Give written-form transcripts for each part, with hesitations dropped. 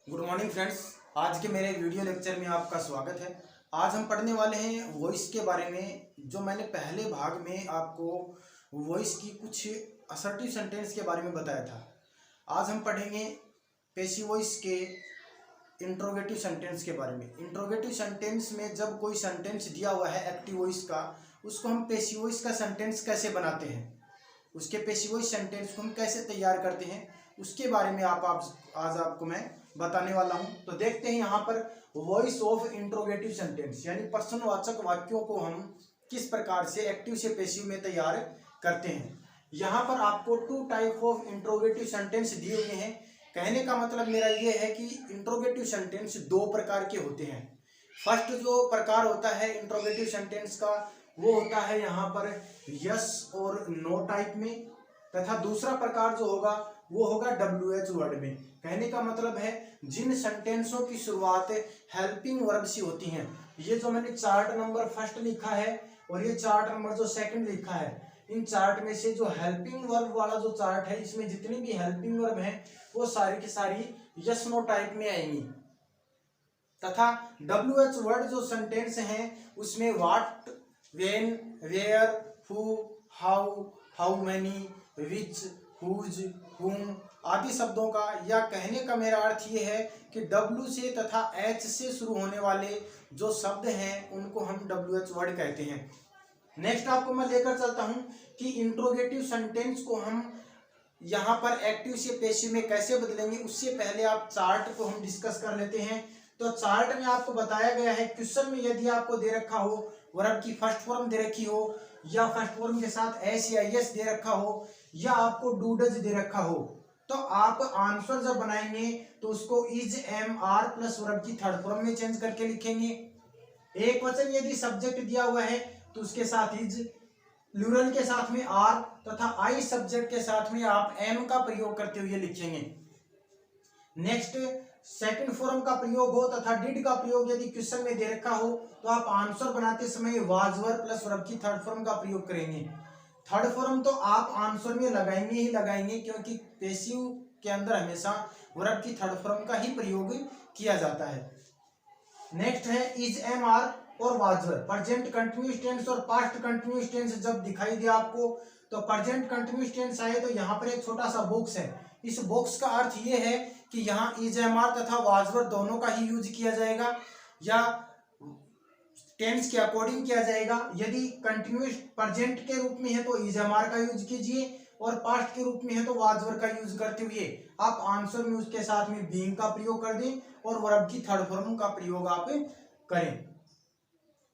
Good morning friends. आज के मेरे वीडियो लेक्चर में आपका स्वागत है। आज हम पढ़ने वाले हैं वॉइस के बारे में। जो मैंने पहले भाग में आपको वॉइस की कुछ असर्टिव सेंटेंस के बारे में बताया था, आज हम पढ़ेंगे पैसिव वॉइस के इंट्रोगेटिव सेंटेंस के बारे में। इंट्रोगेटिव सेंटेंस में जब कोई सेंटेंस दिया हुआ है एक्टिव वॉइस का, उसको हम पैसिव वॉइस का सेंटेंस कैसे बनाते हैं, उसके पैसिव वॉइस सेंटेंस को हम कैसे तैयार करते हैं, उसके बारे में आज आपको मैं बताने वाला हूं। तो देखते हैं यहाँ पर वॉइस ऑफ इंट्रोगेटिव सेंटेंस यानी प्रश्नवाचक वाक्यों को हम किस प्रकार से एक्टिव से पैसिव में तैयार करते हैं। यहाँ पर आपको 2 टाइप ऑफ इंट्रोगेटिव सेंटेंस दिए हुए हैं। कहने का मतलब मेरा ये है कि इंट्रोगेटिव सेंटेंस 2 प्रकार के होते हैं। फर्स्ट जो प्रकार होता है इंट्रोगेटिव सेंटेंस का, वो होता है यहाँ पर यस और नो टाइप में, तथा दूसरा प्रकार जो होगा वो होगा WH वर्ड में। कहने का मतलब है जिन सेंटेंसों की शुरुआत हेल्पिंग वर्ब से होती हैं। ये जो मैंने चार्ट नंबर फर्स्ट लिखा है और ये चार्ट नंबर जो सेकंड लिखा है, इन चार्ट में से जो हेल्पिंग वर्ब वाला जो चार्ट है, इसमें जितनी भी हेल्पिंग वर्ब है वो सारी की सारी यस नो टाइप में आएंगी। तथा WH वर्ड जो सेंटेंस हैं उसमें what, when, where, who, how many, which, whose, whom आदि शब्दों का, या कहने का मेरा अर्थ ये है कि W से तथा H से शुरू होने वाले जो शब्द हैं उनको हम WH वर्ड कहते हैं। नेक्स्ट आपको मैं लेकर चलता हूं कि इंट्रोगेटिव सेंटेंस को हम यहाँ पर एक्टिव से पैसिव में कैसे बदलेंगे। उससे पहले आप चार्ट को हम डिस्कस कर लेते हैं। तो चार्ट में आपको बताया गया है, क्वेश्चन में यदि आपको दे रखा हो वर्ब की फर्स्ट फॉर्म दे रखी हो, या फर्स्ट फॉर्म के साथ एस या यस दे रखा हो, या आपको डू डज दे रखा हो, तो आप आंसर जब बनाएंगे तो उसको is, am, are plus verb की थर्ड फॉर्म में चेंज करके लिखेंगे। एक वचन यदि सब्जेक्ट दिया हुआ है तो उसके साथ इज, प्लूरल के साथ में आर, तथा आई सब्जेक्ट के साथ में आप एम का प्रयोग करते हुए लिखेंगे। नेक्स्ट सेकंड फॉर्म का प्रयोग हो तथा डिड का प्रयोग यदि क्वेश्चन में दे रखा हो तो आप आंसर बनाते समय वाज वर्ब प्लस वर्ब की थर्ड फॉर्म का प्रयोग करेंगे। थर्ड फॉर्म तो आप आंसर में लगाएंगे ही लगाएंगे, क्योंकि पैसिव के अंदर हमेशा वर्ब की थर्ड फॉर्म का ही प्रयोग किया जाता है। नेक्स्ट है इज, एम, आर और was verb. Present continuous tense और पास्ट कंटिन्यूअस टेंस जब दिखाई दे आपको, तो प्रेजेंट कंटिन्यूअस टेंस आए तो यहाँ पर एक छोटा सा बॉक्स है। इस बॉक्स का अर्थ ये है कि यहाँ इज, एम, आर तथा वाज वर्ब दोनों का ही यूज किया जाएगा, या टेंस के अकॉर्डिंग किया जाएगा। यदि कंटिन्यूअस प्रेजेंट के रूप में है तो इज, एम, आर का यूज कीजिए, और पास्ट के रूप में है तो वाज वर्ब का यूज करते हुए आप आंसर में उसके साथ में बीइंग का प्रयोग कर दें और वर्ब की थर्ड फॉर्म का प्रयोग आप करें।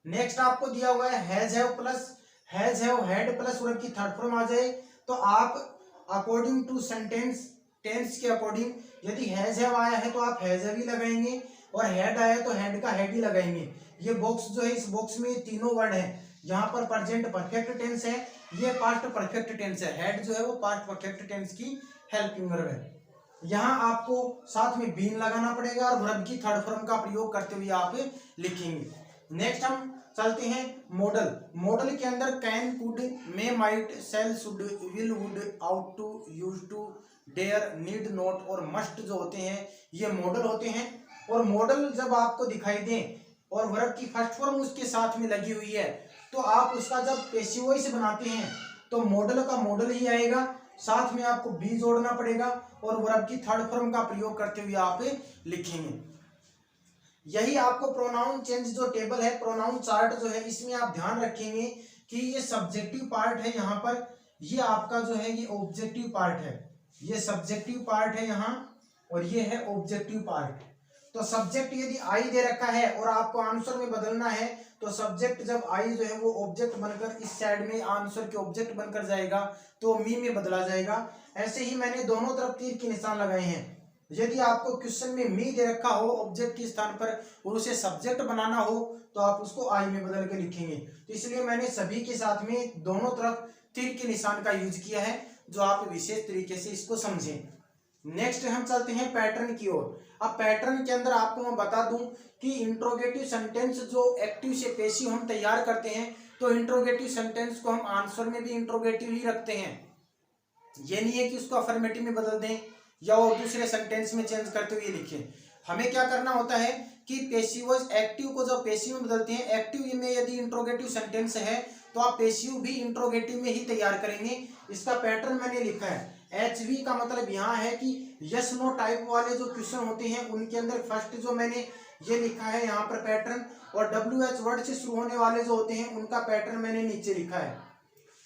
नेक्स्ट आपको दिया हुआ है has, have plus has, have, had plus verb की थर्ड फॉर्म आ जाए तो आप अकॉर्डिंग टू सेंटेंस टेंस के अकॉर्डिंग, यदि हैज, हैव आया है तो आप हैज, हैव ही लगाएंगे, और हैड आया है तो हैड का हैड ही लगाएंगे। ये बॉक्स जो है, इस बॉक्स में तीनों वर्ड है। यहाँ पर प्रेजेंट परफेक्ट टेंस है, ये पास्ट परफेक्ट टेंस है। हैड जो है वो पास्ट परफेक्ट टेंस की हेल्पिंग वर्ब है। यहाँ आपको साथ में बीन लगाना पड़ेगा और वर्ब की थर्ड फॉर्म का प्रयोग करते हुए आप लिखेंगे। नेक्स्ट हम चलते हैं मॉडल। मॉडल के अंदर can, could, may, might, shall, should, will, would, ought to, used to, dare, need, not और मस्ट जो होते हैं ये मॉडल होते हैं। और मॉडल जब आपको दिखाई दें और वर्ब की फर्स्ट फॉर्म उसके साथ में लगी हुई है तो आप उसका जब पैसिव वॉइस बनाते हैं तो मॉडल का मॉडल ही आएगा, साथ में आपको बी जोड़ना पड़ेगा और वर्ब की थर्ड फॉर्म का प्रयोग करते हुए आप लिखेंगे। यही आपको प्रोनाउन चेंज जो टेबल है, प्रोनाउन चार्ट जो है, इसमें आप ध्यान रखेंगे कि ये सब्जेक्टिव पार्ट है यहाँ पर, ये आपका जो है ये ऑब्जेक्टिव पार्ट है, ये सब्जेक्टिव पार्ट है यहाँ, और ये है ऑब्जेक्टिव पार्ट। तो सब्जेक्ट यदि आई दे रखा है और आपको आंसर में बदलना है तो सब्जेक्ट जब आई जो है वो ऑब्जेक्ट बनकर इस साइड में आंसर के ऑब्जेक्ट बनकर जाएगा तो मी में बदला जाएगा। ऐसे ही मैंने दोनों तरफ तीर के निशान लगाए हैं। यदि आपको क्वेश्चन में मी दे रखा हो ऑब्जेक्ट के स्थान पर और उसे सब्जेक्ट बनाना हो तो आप उसको आई में बदल के लिखेंगे। तो इसलिए मैंने सभी के साथ में दोनों तरफ तीर के निशान का यूज किया है, जो आप विशेष तरीके से इसको समझें। नेक्स्ट हम चलते हैं पैटर्न की ओर। अब पैटर्न के अंदर आपको मैं बता दूं कि इंट्रोगेटिव सेंटेंस जो एक्टिव से पैसिव हम तैयार करते हैं तो इंट्रोगेटिव सेंटेंस को हम आंसर में भी इंट्रोगेटिव ही रखते हैं। ये नहीं है कि उसको अफर्मेटिव में बदल दें या वो दूसरे सेंटेंस में चेंज करते हुए लिखें। हमें क्या करना होता है कि पेसिव वॉइस एक्टिव को जब पेसिव में बदलते हैं, एक्टिव में यदि इंट्रोगेटिव सेंटेंस है तो आप पेसिव भी इंट्रोगेटिव में ही तैयार करेंगे। इसका पैटर्न मैंने लिखा है। HV का मतलब यहाँ है कि यस नो टाइप वाले जो क्वेश्चन होते हैं उनके अंदर फर्स्ट जो मैंने ये लिखा है यहाँ पर पैटर्न, और WH वर्ड से शुरू होने वाले जो होते हैं उनका पैटर्न मैंने नीचे लिखा है।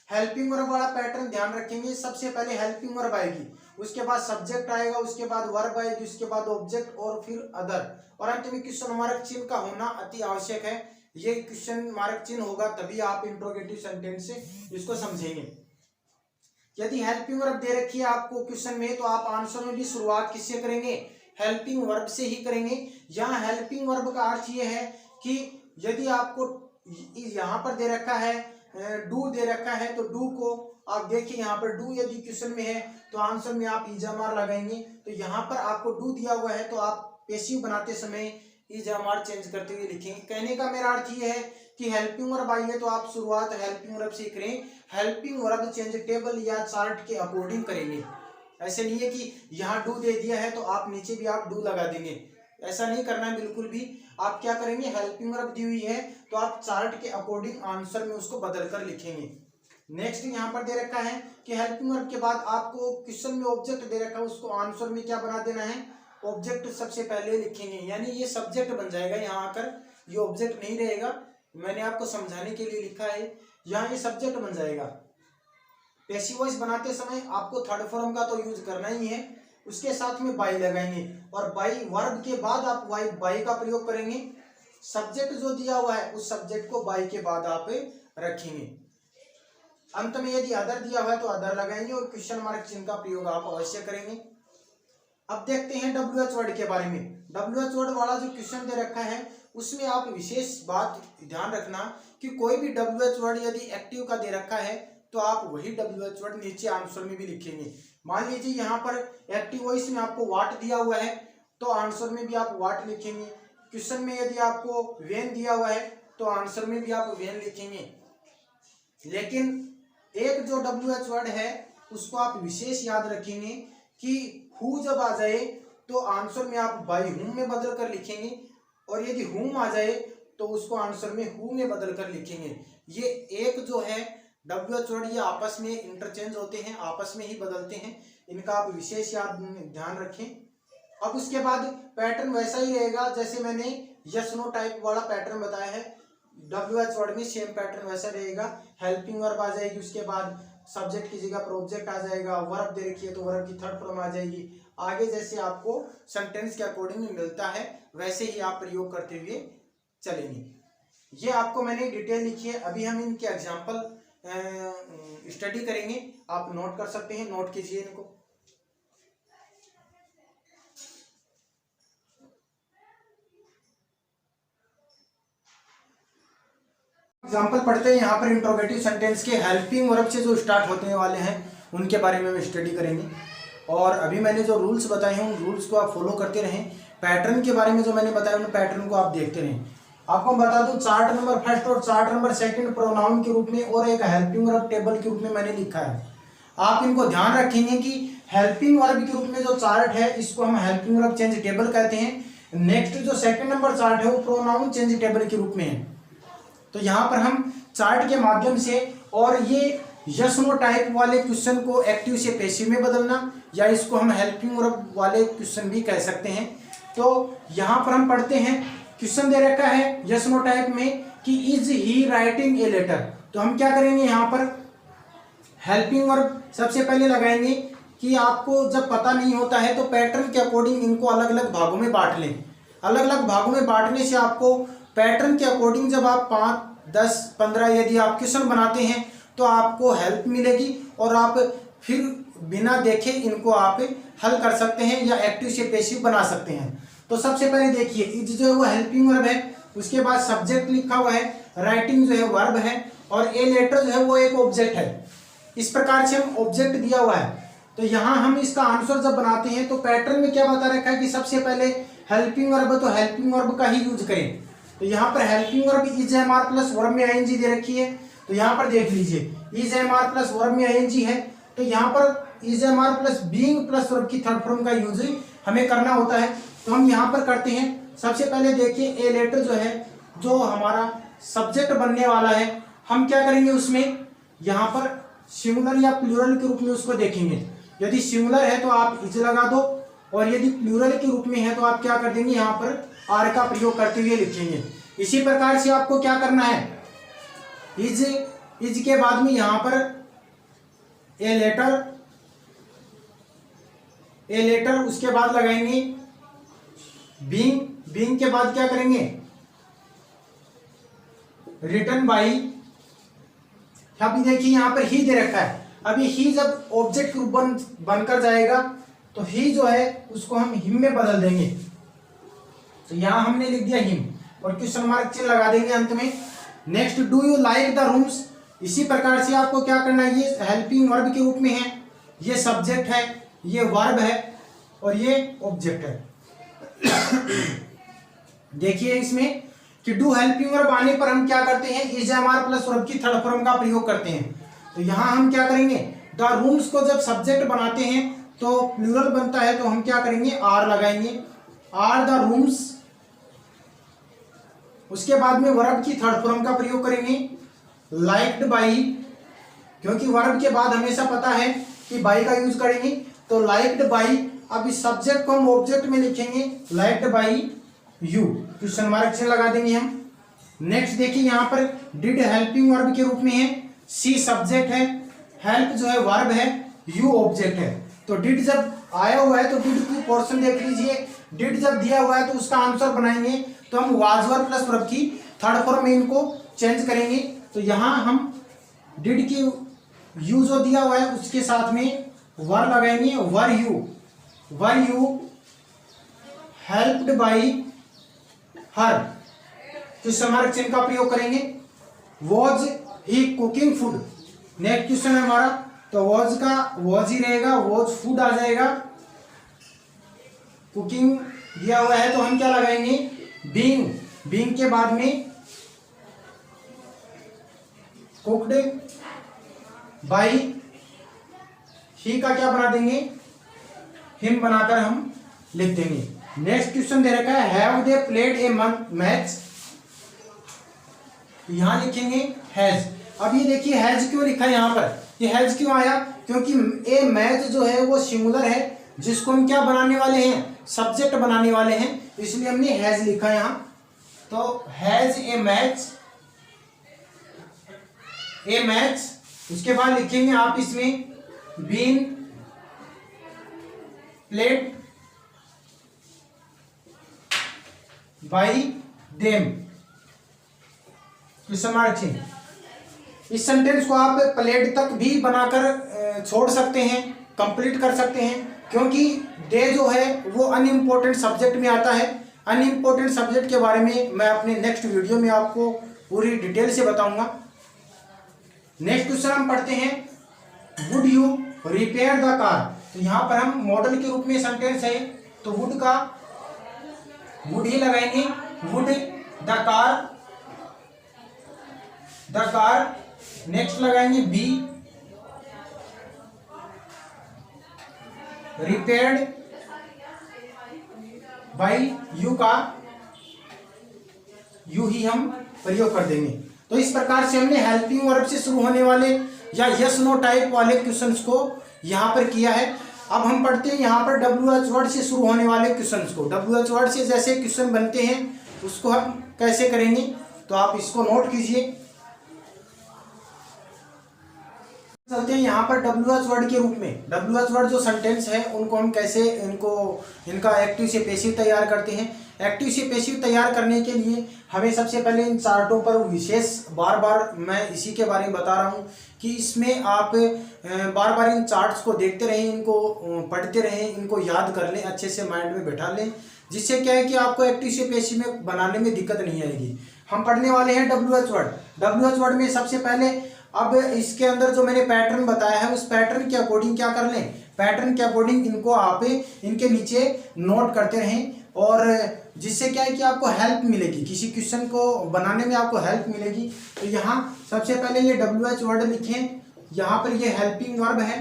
हेल्पिंग वर्ब वाला पैटर्न ध्यान रखेंगे, सबसे पहले हेल्पिंग वर्ब आएगी, उसके बाद सब्जेक्ट आएगा, उसके बाद वर्ब आएगी, उसके बाद ऑब्जेक्ट और फिर अदर, और अंत में क्वेश्चन मार्क चिन्ह का होना अति आवश्यक है। ये क्वेश्चन मार्क चिन्ह होगा तभी आप इंट्रोगेटिव सेंटेंस से इसको समझेंगे। यदि हेल्पिंग वर्ब दे रखी है आपको क्वेश्चन में तो आप आंसर में भी शुरुआत किससे करेंगे, हेल्पिंग वर्ब से ही करेंगे। यहाँ हेल्पिंग वर्ब का अर्थ ये है कि यदि आपको यहाँ पर दे रखा है डू दे रखा है तो डू को आप देखिए, यहाँ पर डू यदि क्वेश्चन में है तो आंसर में आप इजामार लगाएंगे। तो यहाँ पर आपको डू दिया हुआ है तो आप पेसिव बनाते समय इजामार चेंज करते हुए लिखेंगे। कहने का मेरा अर्थ ये है कि हेल्पिंग वर्ब आई है तो आप शुरुआत हेल्पिंग वर्ब से करें। हेल्पिंग वर्ब चेंज टेबल या चार्ट के अकॉर्डिंग करेंगे। ऐसे नहीं है कि यहाँ डू दे दिया है तो आप नीचे भी आप डू लगा देंगे, ऐसा नहीं करना है बिल्कुल भी। आप क्या करेंगे, हेल्पिंग वर्ब दी हुई है तो आप चार्ट के अकॉर्डिंग आंसर में उसको बदल कर लिखेंगे। नेक्स्ट यहाँ पर दे रखा है कि हेल्पिंग वर्ब के बाद आपको क्वेश्चन में ऑब्जेक्ट दे रखा है, उसको आंसर में क्या बना देना है, ऑब्जेक्ट सबसे पहले लिखेंगे, यानी ये सब्जेक्ट बन जाएगा। यहाँ आकर ये ऑब्जेक्ट नहीं रहेगा, मैंने आपको समझाने के लिए लिखा है, यहाँ ये सब्जेक्ट बन जाएगा। पैसिव वॉइस बनाते समय आपको थर्ड फॉर्म का तो यूज करना ही है, उसके साथ में बाई लगाएंगे, और बाई वर्ब के बाद आप बाई का प्रयोग करेंगे। सब्जेक्ट जो दिया हुआ है उस सब्जेक्ट को बाई के बाद आप रखेंगे। अंत में यदि अदर दिया हुआ है तो अदर लगाएंगे, और क्वेश्चन मार्क चिन्ह का प्रयोग आप अवश्य करेंगे। अब देखते हैं WH वर्ड के बारे में। WH वर्ड वाला जो क्वेश्चन दे रखा है उसमें आप विशेष बात ध्यान रखना कि कोई भी WH वर्ड यदि एक्टिव का दे रखा है तो आप वही WH वर्ड नीचे आंसर में भी लिखेंगे। मान लीजिए यहाँ पर एक्टिव वॉइस में आपको वाट दिया हुआ है तो आंसर में भी आप वाट लिखेंगे। क्वेश्चन में यदि आपको वेन दिया हुआ है तो आंसर में भी आप वेन लिखेंगे। लेकिन एक जो WH वर्ड है उसको आप विशेष याद रखेंगे कि हु जब आ जाए तो आंसर में आप बाई हुम में बदल कर लिखेंगे, और यदि हुम आ जाए तो उसको आंसर में हु में बदल कर लिखेंगे। ये एक जो है WH वर्ड ये आपस में इंटरचेंज होते हैं, आपस में ही बदलते हैं, इनका आप विशेष ध्यान रखें। अब उसके बाद पैटर्न वैसा ही रहेगा जैसे मैंने यस नो टाइप वाला पैटर्न बताया है। WH वर्ड में सेम पैटर्न वैसा रहेगा। हेल्पिंग वर्ब आ जाएगी, उसके बाद सब्जेक्ट की जगह पर ऑब्जेक्ट आ जाएगा, वर्ब दे रखी है तो वर्ब की थर्ड फॉर्म आ जाएगी। आगे जैसे आपको सेंटेंस के अकॉर्डिंग मिलता है वैसे ही आप प्रयोग करते हुए चलेंगे। ये आपको मैंने डिटेल लिखी है। अभी हम इनके एग्जाम्पल स्टडी करेंगे, आप नोट कर सकते हैं, नोट कीजिए इनको। एग्जाम्पल पढ़ते हैं। यहाँ पर इंट्रोगेटिव सेंटेंस के हेल्पिंग वर्ब से जो स्टार्ट होने वाले हैं उनके बारे में हम स्टडी करेंगे। और अभी मैंने जो रूल्स बताए हैं उन रूल्स को आप फॉलो करते रहें। पैटर्न के बारे में जो मैंने बताया उन पैटर्न को आप देखते रहें। आपको मैं बता दूं, चार्ट नंबर फर्स्ट और चार्ट नंबर सेकंड प्रोनाउन के रूप में और एक हेल्पिंग वर्ब टेबल के रूप में मैंने लिखा है। आप इनको ध्यान रखेंगे कि हेल्पिंग वर्ब के रूप में जो चार्ट है इसको हम हेल्पिंग वर्ब चेंज टेबल कहते हैं। नेक्स्ट जो सेकंड नंबर चार्ट है वो प्रोनाउन चेंज टेबल के रूप में है। तो यहाँ पर हम चार्ट के माध्यम से, और ये यस नो टाइप वाले क्वेश्चन को एक्टिव से पैसिव में बदलना, या इसको हम हेल्पिंग वर्ब वाले क्वेश्चन भी कह सकते हैं। तो यहाँ पर हम पढ़ते हैं, क्वेश्चन दे रखा है यस नो टाइप में कि is he writing a letter. तो हम क्या करेंगे, यहाँ पर हेल्पिंग वर्ब सबसे पहले लगाएंगे कि आपको जब पता नहीं होता है तो पैटर्न के अकॉर्डिंग इनको अलग अलग भागों में बांट लें। अलग अलग भागों में बांटने से आपको पैटर्न के अकॉर्डिंग जब आप 5, 10, 15 यदि आप क्वेश्चन बनाते हैं तो आपको हेल्प मिलेगी, और आप फिर बिना देखे इनको आप हल कर सकते हैं या एक्टिव से पैसिव बना सकते हैं। तो सबसे पहले देखिए, इज जो है वो हेल्पिंग वर्ब है, उसके बाद सब्जेक्ट लिखा हुआ है, राइटिंग जो है वर्ब है, और ए लेटर जो है वो एक ऑब्जेक्ट है। इस प्रकार से हम ऑब्जेक्ट दिया हुआ है। तो यहाँ हम इसका आंसर जब बनाते हैं तो पैटर्न में क्या बता रखा है कि सबसे पहले हेल्पिंग वर्ब, तो हेल्पिंग वर्ब का ही यूज करें। तो यहाँ पर helping verb is MR plus verb में आईएनजी दे रखी है। तो यहाँ पर देख लीजिए, इज एमआर प्लस वर्ब में आईएनजी है, तो यहाँ पर is MR plus being plus verb की थर्ड फॉर्म का यूज हमें करना होता है। तो हम यहाँ पर करते हैं। सबसे पहले देखिए ए लेटर जो है, जो हमारा सब्जेक्ट बनने वाला है, हम क्या करेंगे उसमें यहाँ पर सिंगुलर या प्लूरल के रूप में उसको देखेंगे। यदि सिंगुलर है तो आप इज लगा दो, और यदि प्लूरल के रूप में है तो आप क्या कर देंगे, यहाँ पर आर का प्रयोग करते हुए लिखेंगे। इसी प्रकार से आपको क्या करना है, इज के बाद में यहाँ पर ए लेटर, उसके बाद लगाएंगे बीइंग के बाद क्या करेंगे, रिटन बाई। अभी देखिए यहाँ पर ही दे रखा है। अभी ही जब ऑब्जेक्ट रूप बनकर जाएगा तो ही जो है उसको हम हिम में बदल देंगे। तो यहाँ हमने लिख दिया हिम, और क्वेश्चन मार्क चिन्ह लगा देंगे अंत में। Next, do you like the rooms. इसी प्रकार से आपको क्या करना है, ये हेल्पिंग वर्ब के रूप में है, ये सब्जेक्ट है, ये वर्ब है, और ये ऑब्जेक्ट है। देखिए इसमें कि डू हेल्पिंग वर्ब आने पर हम क्या करते हैं, is am are plus verb की थर्ड फॉर्म का प्रयोग करते हैं। तो यहाँ हम क्या करेंगे, द रूम्स को जब सब्जेक्ट बनाते हैं तो प्लूरल बनता है, तो हम क्या करेंगे, आर लगाएंगे, आर द रूम्स। उसके बाद में वर्ब की थर्ड फॉर्म का प्रयोग करेंगे, लाइक्ड बाई, क्योंकि वर्ब के बाद हमेशा पता है कि बाई का यूज करेंगे। तो लाइक्ड बाई, अब इस सब्जेक्ट को हम ऑब्जेक्ट में लिखेंगे, liked by you, question mark से लगा देंगे हम। नेक्स्ट देखिए यहाँ पर डिड हेल्पिंग वर्ब के रूप में है, सी सब्जेक्ट है, हेल्प जो है वर्ब है, यू ऑब्जेक्ट है। तो डिड जब आया हुआ है तो डिड की पोर्शन देख लीजिए, डिड जब दिया हुआ है तो उसका आंसर बनाएंगे, तो हम वाज वर्ब प्लस वर्ब की थर्ड फॉर्म में इनको चेंज करेंगे। तो यहाँ हम डिड की यू जो दिया हुआ है उसके साथ में वर लगाएंगे, were you helped by her, question mark चिन्ह का प्रयोग करेंगे। Was he cooking food, next question है हमारा, तो वॉज का वॉज ही रहेगा, वॉज फूड आ जाएगा। कुकिंग दिया हुआ है तो हम क्या लगाएंगे, बीइंग के बाद में कुक्ड बाई ही का क्या बना देंगे, हिम बनाकर हम लिख देंगे। नेक्स्ट क्वेश्चन दे रखा है, have they played a match, यहां लिखेंगे हैज। अब ये देखिए हैज क्यों लिखा है यहाँ पर, ये हैज क्यों आया, क्योंकि ए मैच जो है वो सिंगुलर है, जिसको हम क्या बनाने वाले हैं, सब्जेक्ट बनाने वाले हैं, इसलिए हमने हैज लिखा है यहाँ। तो हैज ए मैच, उसके बाद लिखेंगे आप इसमें been played by them, question mark चिन्ह। इस सेंटेंस को आप प्लेड तक भी बनाकर छोड़ सकते हैं, कंप्लीट कर सकते हैं, क्योंकि दे जो है वो अनइम्पोर्टेंट सब्जेक्ट में आता है। अनइम्पोर्टेंट सब्जेक्ट के बारे में मैं अपने नेक्स्ट वीडियो में आपको पूरी डिटेल से बताऊंगा। नेक्स्ट क्वेश्चन हम पढ़ते हैं, would you repair the car. तो यहाँ पर हम मॉडल के रूप में सेंटेंस है, तो वुड का वुड ही लगाएंगे, वुड द कार। नेक्स्ट लगाएंगे बी रिपेयर्ड बाई यू का यू ही हम प्रयोग कर देंगे। तो इस प्रकार से हमने हेल्पिंग वर्ब से शुरू होने वाले या यस नो टाइप वाले क्वेश्चंस को यहाँ पर किया है। अब हम पढ़ते हैं यहाँ पर WH वर्ड से शुरू होने वाले क्वेश्चंस को। WH वर्ड से जैसे क्वेश्चन बनते हैं उसको हम कैसे करेंगे, तो आप इसको नोट कीजिए। चलते हैं यहाँ पर WH वर्ड के रूप में। WH वर्ड जो सेंटेंस है उनको हम कैसे इनका एक्टिव से पैसिव तैयार करते हैं। एक्टिव से पैसिव तैयार करने के लिए हमें सबसे पहले इन चार्टों पर विशेष बार बार मैं इसी के बारे में बता रहा हूँ कि इसमें आप बार बार इन चार्ट्स को देखते रहें, इनको पढ़ते रहें, इनको याद कर लें, अच्छे से माइंड में बैठा लें, जिससे क्या है कि आपको एक्टिव से पैसिव में बनाने में दिक्कत नहीं आएगी। हम पढ़ने वाले हैं WH वर्ड। WH वर्ड में सबसे पहले अब इसके अंदर जो मैंने पैटर्न बताया है उस पैटर्न के अकॉर्डिंग क्या कर लें, पैटर्न के अकॉर्डिंग इनको आप इनके नीचे नोट करते रहें, और जिससे क्या है कि आपको हेल्प मिलेगी, किसी क्वेश्चन को बनाने में आपको हेल्प मिलेगी। तो यहाँ सबसे पहले ये WH वर्ड लिखें, यहाँ पर ये हेल्पिंग वर्ब है,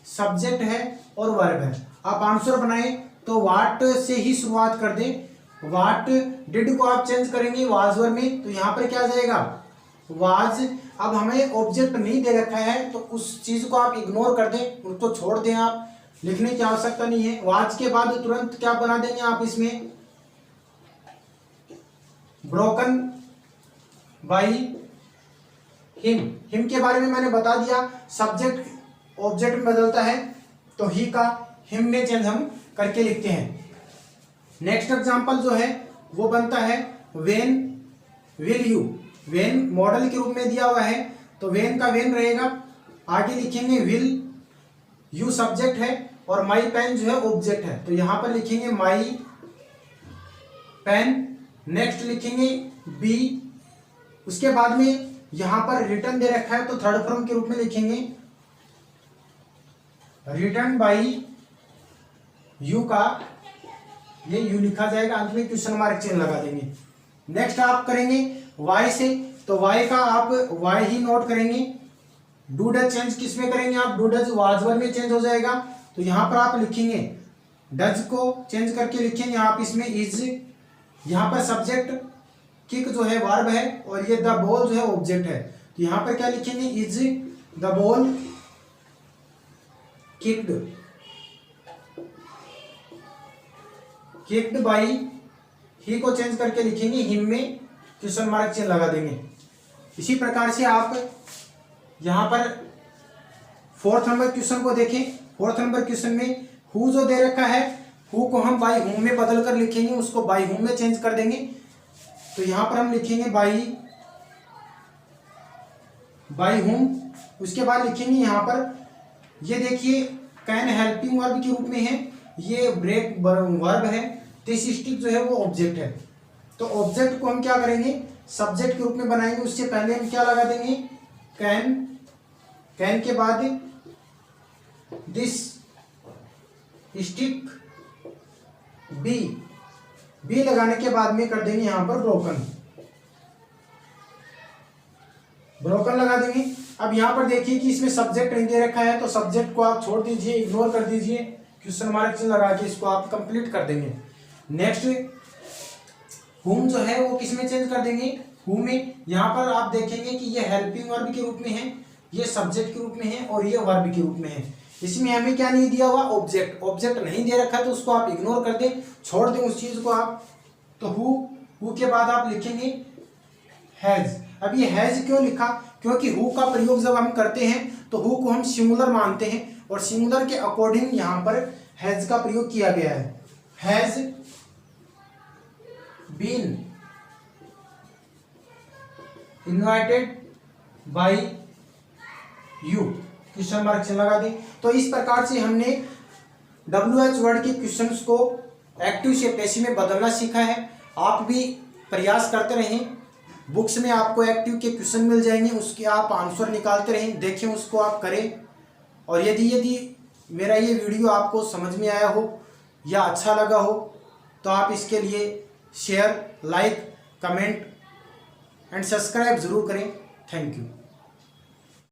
सब्जेक्ट है और वर्ब है। आप आंसर बनाएं तो वाट से ही शुरुआत कर दें। वाट डिड को आप चेंज करेंगे वाज वर में, तो यहाँ पर क्या आ जाएगा वाज। अब हमें ऑब्जेक्ट नहीं दे रखा है तो उस चीज को आप इग्नोर कर दें, उसको छोड़ दें, आप लिखने की आवश्यकता नहीं है। वाज के बाद तुरंत क्या बना देंगे आप इसमें ब्रोकन बाई हिम। हिम के बारे में मैंने बता दिया, सब्जेक्ट ऑब्जेक्ट में बदलता है तो ही का हिम में चेंज हम करके लिखते हैं। नेक्स्ट एग्जांपल जो है वो बनता है when will you. When model के रूप में दिया हुआ है तो व्हेन का व्हेन रहेगा, आगे लिखेंगे विल, यू सब्जेक्ट है और माई पेन जो है ऑब्जेक्ट है, तो यहां पर लिखेंगे माई पेन। नेक्स्ट लिखेंगे बी, उसके बाद में यहां पर रिटर्न दे रखा है तो थर्ड फॉर्म के रूप में लिखेंगे रिटर्न बाई यू का ये यू लिखा जाएगा, अंत में क्वेश्चन मार्क चिन्ह लगा देंगे। नेक्स्ट आप करेंगे वाई से, तो वाई का आप वाई ही नोट करेंगे। डू डज चेंज किस में करेंगे आप, डू डज वाज वर में चेंज हो जाएगा, तो यहां पर आप लिखेंगे डज को चेंज करके लिखेंगे आप इसमें इज। यहां पर सब्जेक्ट किक जो है वर्ब है और ये द बॉल जो है ऑब्जेक्ट है, तो यहां पर क्या लिखेंगे is the ball kicked, kicked by he को चेंज करके लिखेंगे हिम में क्वेश्चन मार्क चिन्ह लगा देंगे। इसी प्रकार से आप यहां पर फोर्थ नंबर क्वेश्चन को देखें। फोर्थ नंबर क्वेश्चन में हु जो दे रखा है, हु को हम बाई हुम में बदल कर लिखेंगे, उसको बाई हुम में चेंज कर देंगे, तो यहां पर हम लिखेंगे बाई हुम। उसके बाद लिखेंगे यहां पर ये देखिए कैन हेल्पिंग वर्ब के रूप में है, ये ब्रेक वर्ब है, दिस स्टिक जो है वो ऑब्जेक्ट है, तो ऑब्जेक्ट को हम क्या करेंगे सब्जेक्ट के रूप में बनाएंगे। उससे पहले हम क्या लगा देंगे कैन, कैन के बाद दिस स्टिक बी, बी लगाने के बाद में कर देंगे यहां पर ब्रोकन, ब्रोकन लगा देंगे। अब यहां पर देखिए कि इसमें सब्जेक्ट नहीं दे रखा है तो सब्जेक्ट को आप छोड़ दीजिए, इग्नोर कर दीजिए, क्वेश्चन मार्क चिन्ह लगा के इसको आप कंप्लीट कर देंगे। नेक्स्ट हुम जो है वो किस में चेंज कर देंगे, हु में। यहां पर आप देखेंगे कि ये हेल्पिंग वर्ब के रूप में है, ये सब्जेक्ट के रूप में है और ये वर्ब के रूप में है। इसमें हमें क्या नहीं दिया हुआ ऑब्जेक्ट, ऑब्जेक्ट नहीं दे रखा तो उसको आप इग्नोर कर दें, छोड़ दें उस चीज को आप। तो हु के बाद आप लिखेंगे हैज। अब ये हैज क्यों लिखा, क्योंकि हु का प्रयोग जब हम करते हैं तो हु को हम सिंगुलर मानते हैं और सिंगुलर के अकॉर्डिंग यहां पर हैज का प्रयोग किया गया है। Has been invited by you, question mark से लगा दें। तो इस प्रकार से हमने WH वर्ड के क्वेश्चंस को एक्टिव से पैसिव में बदलना सीखा है। आप भी प्रयास करते रहें, बुक्स में आपको एक्टिव के क्वेश्चन मिल जाएंगे, उसके आप आंसर निकालते रहें, देखें उसको आप करें। और यदि मेरा ये वीडियो आपको समझ में आया हो या अच्छा लगा हो तो आप इसके लिए share, like, comment and subscribe ज़रूर करें। Thank you.